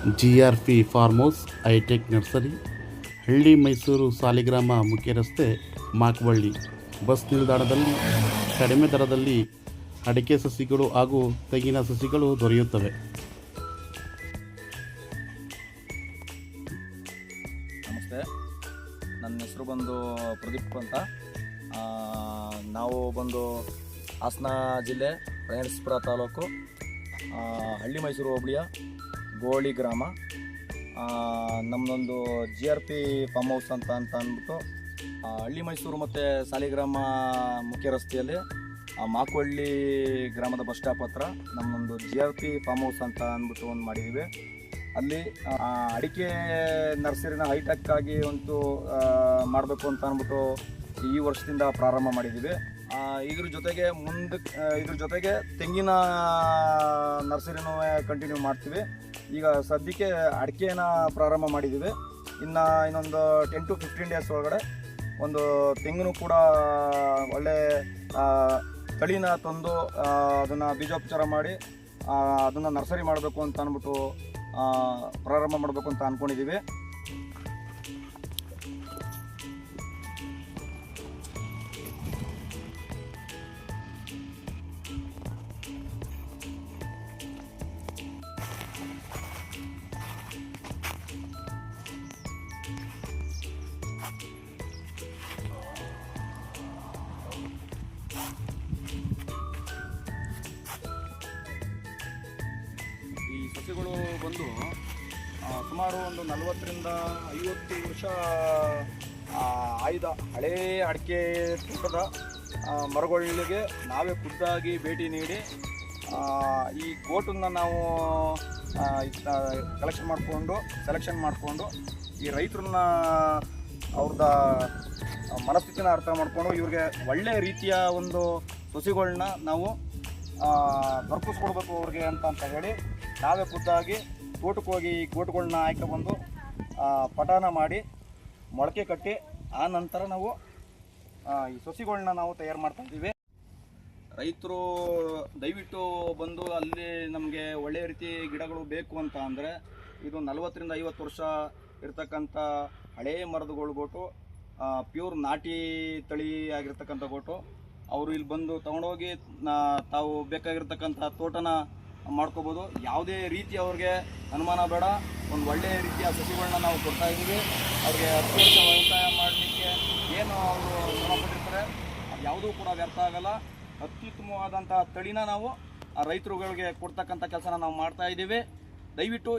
GRP farm house hitech nursery, ಹಳ್ಳಿ ಮೈಸೂರು ಸಾಲಿಗ್ರಾಮ ಮುಖ್ಯ ರಸ್ತೆ, ಮಾಕವಳ್ಳಿ. ಬಸ್ ನಿಲ್ದಾಣದಲ್ಲಿ ಕಡಿಮೆ ದರದಲ್ಲಿ ಅಡಿಕೆ ಸಸಿಗಳು ಹಾಗೂ ತೆಂಗಿನ ಸಸಿಗಳು ದೊರೆಯುತ್ತವೆ. ನಮಸ್ತೆ, ನನ್ನ ಹೆಸರು ಬಂದು ಪ್ರದೀಪ್ ಅಂತ. ನಾವು ಬಂದು ಹಾಸನ ಜಿಲ್ಲೆ ರಣೇಶ್ವರ ತಾಲೂಕು, ಹಳ್ಳಿ ಮೈಸೂರು ಹೋಬಳಿಯ ಗೋಳಿ ಗ್ರಾಮ. ನಮ್ಮದೊಂದು GRP ಫಾರ್ಮ್ ಹೌಸ್ ಅಂತ ಅಂದ್ಬಿಟ್ಟು ಹಳ್ಳಿ ಮೈಸೂರು ಮತ್ತು ಸಾಲಿಗ್ರಾಮ ಮುಖ್ಯ ರಸ್ತೆಯಲ್ಲಿ ಮಾಕವಳ್ಳಿ ಗ್ರಾಮದ ಬಸ್ ಸ್ಟಾಪ್ ಹತ್ರ ನಮ್ಮದೊಂದು GRP ಫಾರ್ಮ್ ಹೌಸ್ ಅಂತ ಅಂದ್ಬಿಟ್ಟು ಒಂದು ಮಾಡಿದ್ದೀವಿ. ಅಲ್ಲಿ ಅಡಿಕೆ ನರ್ಸರಿನ ಹೈಟೆಕ್ ಆಗಿ ಒಂದು ಮಾಡಬೇಕು ಅಂತ ಅಂದ್ಬಿಟ್ಟು ಈ ವರ್ಷದಿಂದ ಪ್ರಾರಂಭ ಮಾಡಿದ್ದೀವಿ. ಇದ್ರ ಜೊತೆಗೆ ತೆಂಗಿನ ನರ್ಸರಿನೂ ಕಂಟಿನ್ಯೂ ಮಾಡ್ತೀವಿ. ಈಗ ಸದ್ಯಕ್ಕೆ ಅಡಿಕೆನ ಪ್ರಾರಂಭ ಮಾಡಿದ್ದೀವಿ. ಇನ್ನೊಂದು 10 to 15 ಡೇಸ್ ಒಳಗಡೆ ಒಂದು ತೆಂಗಿನೂ ಕೂಡ ಒಳ್ಳೆ ತಳಿನ ತಂದು ಅದನ್ನು ಬೀಜೋಪಚಾರ ಮಾಡಿ ಅದನ್ನು ನರ್ಸರಿ ಮಾಡಬೇಕು ಅಂತ ಅಂದ್ಬಿಟ್ಟು ಪ್ರಾರಂಭ ಮಾಡಬೇಕು ಅಂತ ಅಂದ್ಕೊಂಡಿದ್ದೀವಿ. ಈ ಸಸಿಗಳು ಬಂದು ಸುಮಾರು ಒಂದು 40ರಿಂದ 50 ವರ್ಷ ಆಯ್ದ ಹಳೇ ಅಡಿಕೆ ತೋಟದ ಮರಗಳಿಗೆ ನಾವೇ ಖುದ್ದಾಗಿ ಭೇಟಿ ನೀಡಿ ಈ ಗೋಟನ್ನು ನಾವು ಸೆಲೆಕ್ಷನ್ ಮಾಡಿಕೊಂಡು ಈ ರೈತರನ್ನ ಅವ್ರದ ಮನಸ್ಥಿತಿನ ಅರ್ಥ ಮಾಡಿಕೊಂಡು ಇವ್ರಿಗೆ ಒಳ್ಳೆಯ ರೀತಿಯ ಒಂದು ಸಸಿಗಳನ್ನ ನಾವು ದೊರಕಿಸ್ಕೊಡ್ಬೇಕು ಅವ್ರಿಗೆ ಅಂತ ಹೇಳಿ ನಾವೇ ಖುದ್ದಾಗಿ ತೋಟಕ್ಕೆ ಹೋಗಿ ಈ ಗೋಟುಗಳನ್ನ ಆಯ್ಕೊಂಡು ಪಟಾನ ಮಾಡಿ ಮೊಳಕೆ ಕಟ್ಟಿ ಆ ನಂತರ ನಾವು ಈ ಸಸಿಗಳನ್ನ ನಾವು ತಯಾರು ಮಾಡ್ತಾ ಇದ್ದೀವಿ. ರೈತರು ದಯವಿಟ್ಟು ಬಂದು ಅಲ್ಲಿ ನಮಗೆ ಒಳ್ಳೆಯ ರೀತಿ ಗಿಡಗಳು ಬೇಕು ಅಂತ ಅಂದರೆ ಇದು 40ರಿಂದ 50 ವರ್ಷ ಇರ್ತಕ್ಕಂಥ ಹಳೇ ಮರದಗಳು ಗೋಟು, ಪ್ಯೂರ್ ನಾಟಿ ತಳಿ ಆಗಿರ್ತಕ್ಕಂಥ ಗೋಟು. ಅವರು ಇಲ್ಲಿ ಬಂದು ತೊಗೊಂಡೋಗಿ ತಾವು ಬೇಕಾಗಿರ್ತಕ್ಕಂಥ ತೋಟನ ಮಾಡ್ಕೋಬೋದು. ಯಾವುದೇ ರೀತಿ ಅವ್ರಿಗೆ ಅನುಮಾನ ಬೇಡ, ಒಂದು ಒಳ್ಳೆಯ ರೀತಿಯ ಸಸಿಗಳನ್ನ ನಾವು ಕೊಡ್ತಾ ಇದ್ದೀವಿ. ಅವ್ರಿಗೆ 10 ವರ್ಷ ವ್ಯವಸಾಯ ಮಾಡಲಿಕ್ಕೆ ಏನು ಅವರು ಶ್ರಮಪಟ್ಟಿರ್ತಾರೆ ಅದು ಯಾವುದೂ ಕೂಡ ವ್ಯರ್ಥ ಆಗಲ್ಲ. ಅತ್ಯುತ್ತಮವಾದಂಥ ತಳಿನ ನಾವು ಆ ರೈತರುಗಳಿಗೆ ಕೊಡ್ತಕ್ಕಂಥ ಕೆಲಸನ ನಾವು ಮಾಡ್ತಾ ಇದ್ದೀವಿ. ದಯವಿಟ್ಟು